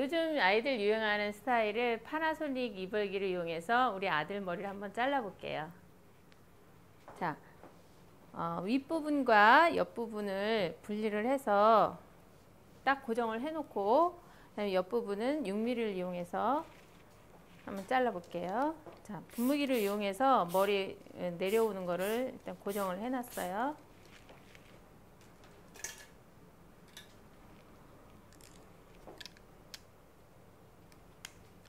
요즘 아이들 유행하는 스타일을 파나소닉 이불기를 이용해서 우리 아들 머리를 한번 잘라 볼게요. 자, 윗부분과 옆부분을 분리를 해서 딱 고정을 해 놓고, 그다음에 옆부분은 6mm를 이용해서 한번 잘라 볼게요. 자, 분무기를 이용해서 머리 내려오는 거를 일단 고정을 해 놨어요.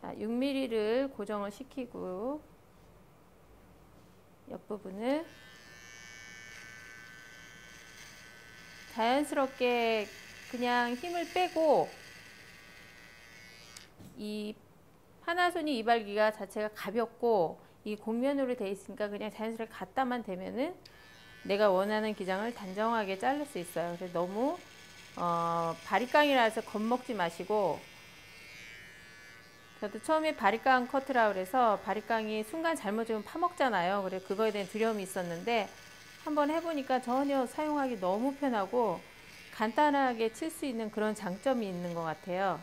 자, 6mm를 고정을 시키고 옆부분을 자연스럽게 그냥 힘을 빼고, 이 파나소닉 이발기가 자체가 가볍고 이 곡면으로 되어 있으니까 그냥 자연스럽게 갖다만 대면은 내가 원하는 기장을 단정하게 자를 수 있어요. 그래서 너무 바리깡이라서 겁먹지 마시고, 저도 처음에 바리깡 커트라 그래서 바리깡이 순간 잘못되면 파먹잖아요. 그래 그거에 대한 두려움이 있었는데 한번 해보니까 전혀 사용하기 너무 편하고 간단하게 칠 수 있는 그런 장점이 있는 것 같아요.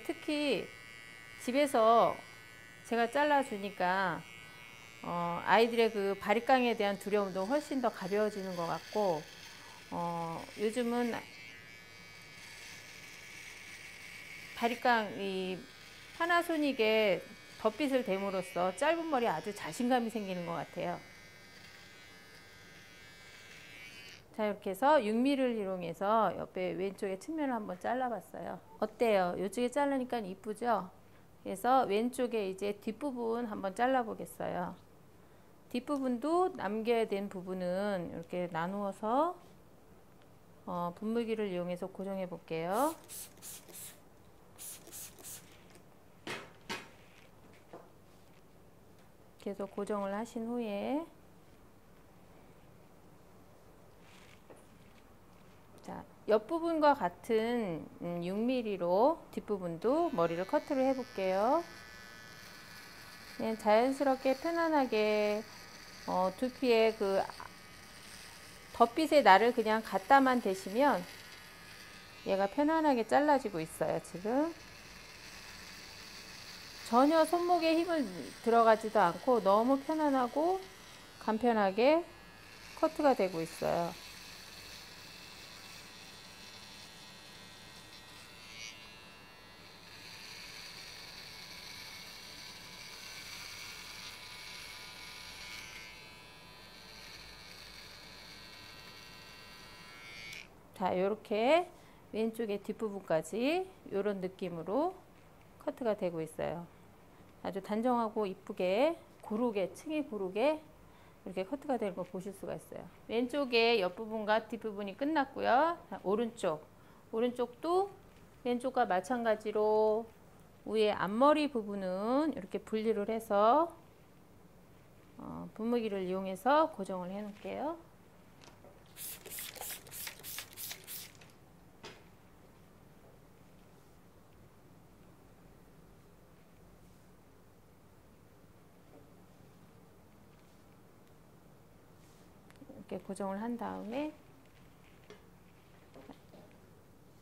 특히 집에서 제가 잘라주니까 아이들의 그 바리깡에 대한 두려움도 훨씬 더 가벼워지는 것 같고, 요즘은 바리깡 이 파나소닉에 덧빛을 댐으로써 짧은 머리에 아주 자신감이 생기는 것 같아요. 자, 이렇게 해서 6mm를 이용해서 옆에 왼쪽에 측면을 한번 잘라봤어요. 어때요? 이쪽에 자르니까 이쁘죠? 그래서 왼쪽에 이제 뒷부분 한번 잘라보겠어요. 뒷부분도 남겨야 된 부분은 이렇게 나누어서 분무기를 이용해서 고정해 볼게요. 계속 고정을 하신 후에, 자, 옆부분과 같은 6mm로 뒷부분도 머리를 커트를 해 볼게요. 그냥 자연스럽게 편안하게 두피에 그 덧빛의 날을 그냥 갖다만 대시면 얘가 편안하게 잘라지고 있어요. 지금 전혀 손목에 힘을 들어가지도 않고 너무 편안하고 간편하게 커트가 되고 있어요. 자, 이렇게 왼쪽의 뒷부분까지 이런 느낌으로 커트가 되고 있어요. 아주 단정하고 이쁘게 고르게, 층이 고르게 이렇게 커트가 되는 거 보실 수가 있어요. 왼쪽의 옆부분과 뒷부분이 끝났고요. 자, 오른쪽도 왼쪽과 마찬가지로 위에 앞머리 부분은 이렇게 분리를 해서 분무기를 이용해서 고정을 해 놓을게요. 이렇게 고정을 한 다음에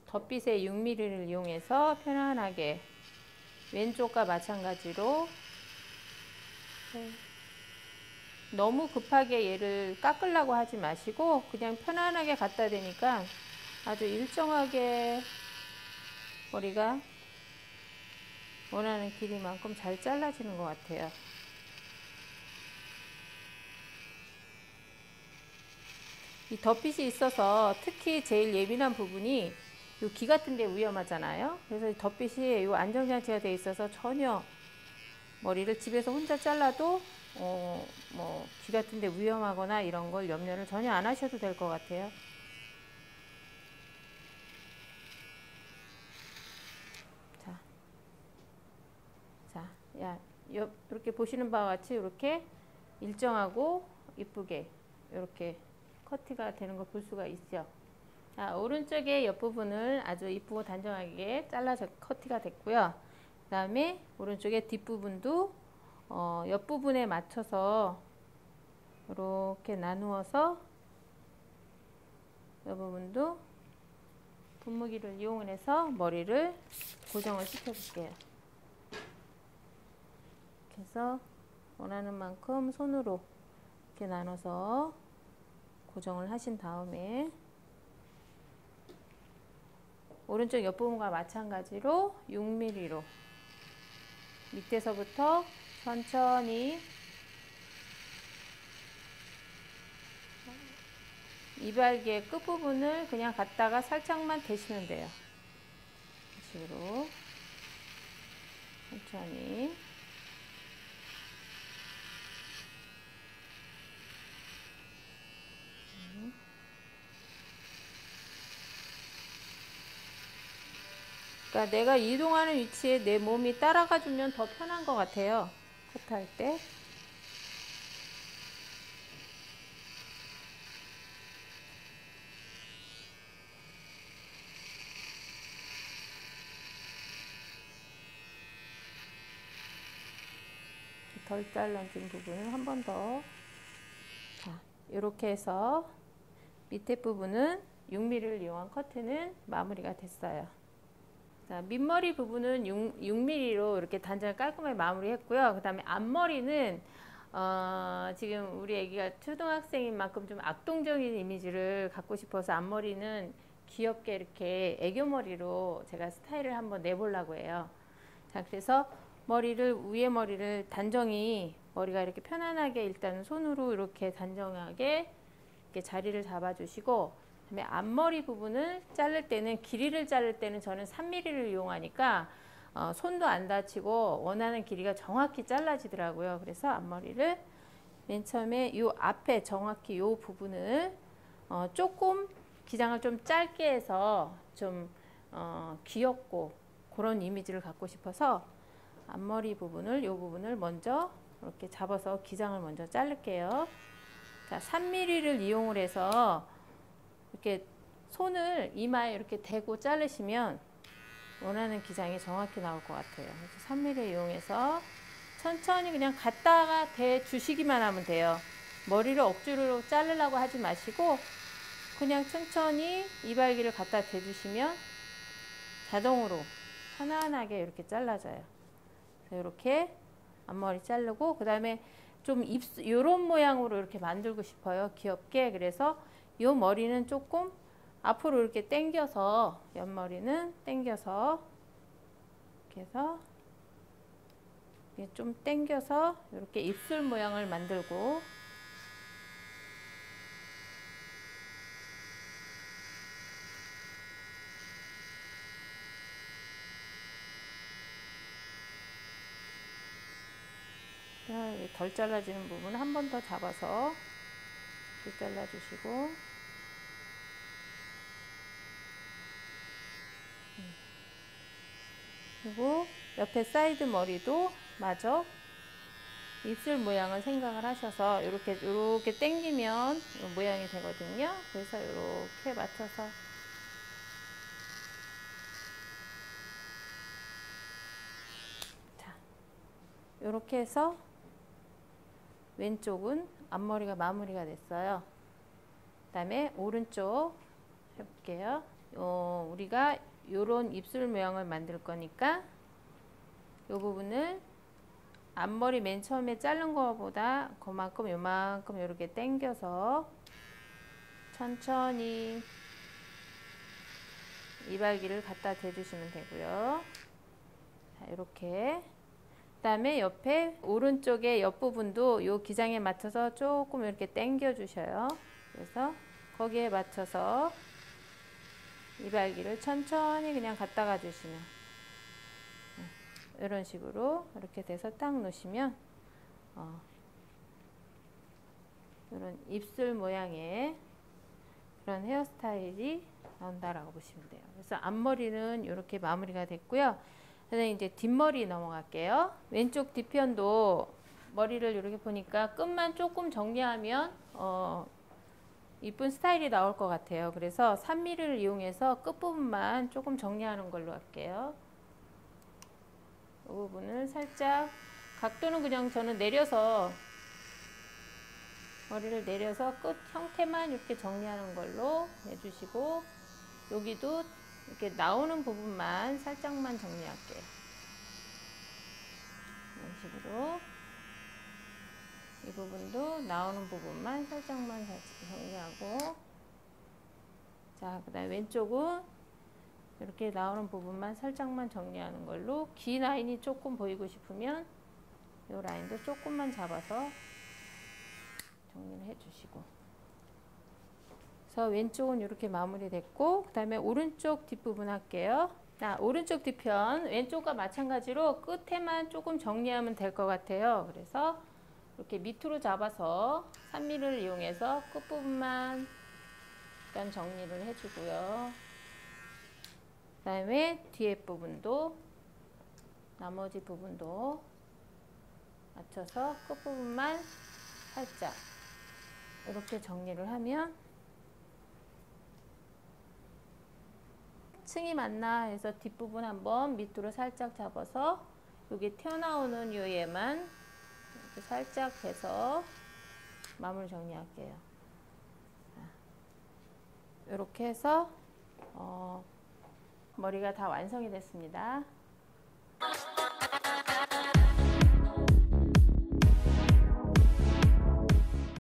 덧빛의 6mm를 이용해서 편안하게 왼쪽과 마찬가지로, 너무 급하게 얘를 깎으려고 하지 마시고 그냥 편안하게 갖다 대니까 아주 일정하게 머리가 원하는 길이만큼 잘 잘라지는 것 같아요. 이 덧빛이 있어서 특히 제일 예민한 부분이 요 귀 같은 데 위험하잖아요. 그래서 덧빛이 요 안정장치가 되어 있어서 전혀 머리를 집에서 혼자 잘라도 뭐 귀 같은 데 위험하거나 이런 걸 염려를 전혀 안 하셔도 될 것 같아요. 이렇게 보시는 바와 같이 이렇게 일정하고 이쁘게 이렇게 커트가 되는 걸 볼 수가 있죠. 자, 오른쪽의 옆부분을 아주 이쁘고 단정하게 잘라서 커트가 됐고요. 그 다음에 오른쪽의 뒷부분도 옆부분에 맞춰서 이렇게 나누어서 이 부분도 분무기를 이용해서 머리를 고정을 시켜줄게요. 이렇게 해서 원하는 만큼 손으로 이렇게 나눠서 고정을 하신 다음에 오른쪽 옆부분과 마찬가지로 6mm로 밑에서부터 천천히 이발기의 끝부분을 그냥 갖다가 살짝만 대시면 돼요. 이런 식으로 천천히 그러니까 내가 이동하는 위치에 내 몸이 따라가 주면 더 편한 것 같아요. 커트할 때. 덜 잘라진 부분을 한 번 더. 자, 이렇게 해서 밑에 부분은 6mm를 이용한 커트는 마무리가 됐어요. 자, 밑머리 부분은 6mm로 이렇게 단장을 깔끔하게 마무리했고요. 그 다음에 앞머리는 지금 우리 애기가 초등학생인 만큼 좀 악동적인 이미지를 갖고 싶어서 앞머리는 귀엽게 이렇게 애교머리로 제가 스타일을 한번 내보려고 해요. 자, 그래서 위에 머리를 단정히 머리가 이렇게 편안하게 일단 손으로 이렇게 단정하게 이렇게 자리를 잡아주시고, 그다음에 앞머리 부분을 자를 때는 길이를 자를 때는 저는 3mm를 이용하니까 손도 안 다치고 원하는 길이가 정확히 잘라지더라고요. 그래서 앞머리를 맨 처음에 요 앞에 정확히 요 부분을 조금 기장을 좀 짧게 해서 좀 귀엽고 그런 이미지를 갖고 싶어서 앞머리 부분을 요 부분을 먼저 이렇게 잡아서 기장을 먼저 자를게요. 자, 3mm를 이용을 해서 이렇게 손을 이마에 이렇게 대고 자르시면 원하는 기장이 정확히 나올 것 같아요. 그래서 3mm 이용해서 천천히 그냥 갖다가 대주시기만 하면 돼요. 머리를 억지로 자르려고 하지 마시고 그냥 천천히 이발기를 갖다 대주시면 자동으로 편안하게 이렇게 잘라져요. 그래서 이렇게 앞머리 자르고, 그 다음에 좀 요런 모양으로 이렇게 만들고 싶어요. 귀엽게. 그래서 요 머리는 조금 앞으로 이렇게 당겨서, 옆머리는 당겨서 이렇게 해서 좀 당겨서 이렇게 입술 모양을 만들고, 덜 잘라지는 부분 한 번 더 잡아서 이렇게 잘라주시고, 그리고 옆에 사이드 머리도 마저 입술 모양을 생각을 하셔서 이렇게 당기면 모양이 되거든요. 그래서 이렇게 맞춰서 자, 이렇게 해서 왼쪽은 앞머리가 마무리가 됐어요. 그 다음에 오른쪽 해볼게요. 우리가 요런 입술 모양을 만들 거니까 요 부분을 앞머리 맨 처음에 자른 거보다 그만큼 요만큼 이렇게 당겨서 천천히 이발기를 갖다 대주시면 되고요. 자, 이렇게. 그 다음에 옆에 오른쪽에 옆부분도 요 기장에 맞춰서 조금 이렇게 당겨 주셔요. 그래서 거기에 맞춰서 이발기를 천천히 그냥 갖다가 주시면 이런 식으로 이렇게 돼서 딱 놓으시면 이런 입술 모양의 그런 헤어스타일이 나온다라고 보시면 돼요. 그래서 앞머리는 이렇게 마무리가 됐고요. 그다음에 이제 뒷머리 넘어갈게요. 왼쪽 뒤편도 머리를 이렇게 보니까 끝만 조금 정리하면 이쁜 스타일이 나올 것 같아요. 그래서 3mm를 이용해서 끝부분만 조금 정리하는 걸로 할게요. 이 부분을 살짝 각도는 그냥 저는 내려서 머리를 내려서 끝 형태만 이렇게 정리하는 걸로 해주시고, 여기도 이렇게 나오는 부분만 살짝만 정리할게요. 이런 식으로 이 부분도 나오는 부분만 살짝만 정리하고, 자, 그 다음에 왼쪽은 이렇게 나오는 부분만 살짝만 정리하는 걸로, 긴 라인이 조금 보이고 싶으면 이 라인도 조금만 잡아서 정리를 해주시고. 그래서 왼쪽은 이렇게 마무리됐고, 그 다음에 오른쪽 뒷부분 할게요. 자, 오른쪽 뒤편 왼쪽과 마찬가지로 끝에만 조금 정리하면 될 것 같아요. 그래서 이렇게 밑으로 잡아서 3mm를 이용해서 끝부분만 약간 정리를 해주고요. 그 다음에 뒤에 부분도, 나머지 부분도 맞춰서 끝부분만 살짝 이렇게 정리를 하면, 층이 맞나 해서 뒷부분 한번 밑으로 살짝 잡아서 여기 튀어나오는 요 얘만 이렇게 살짝 해서 마무리 정리할게요. 이렇게 해서 머리가 다 완성이 됐습니다.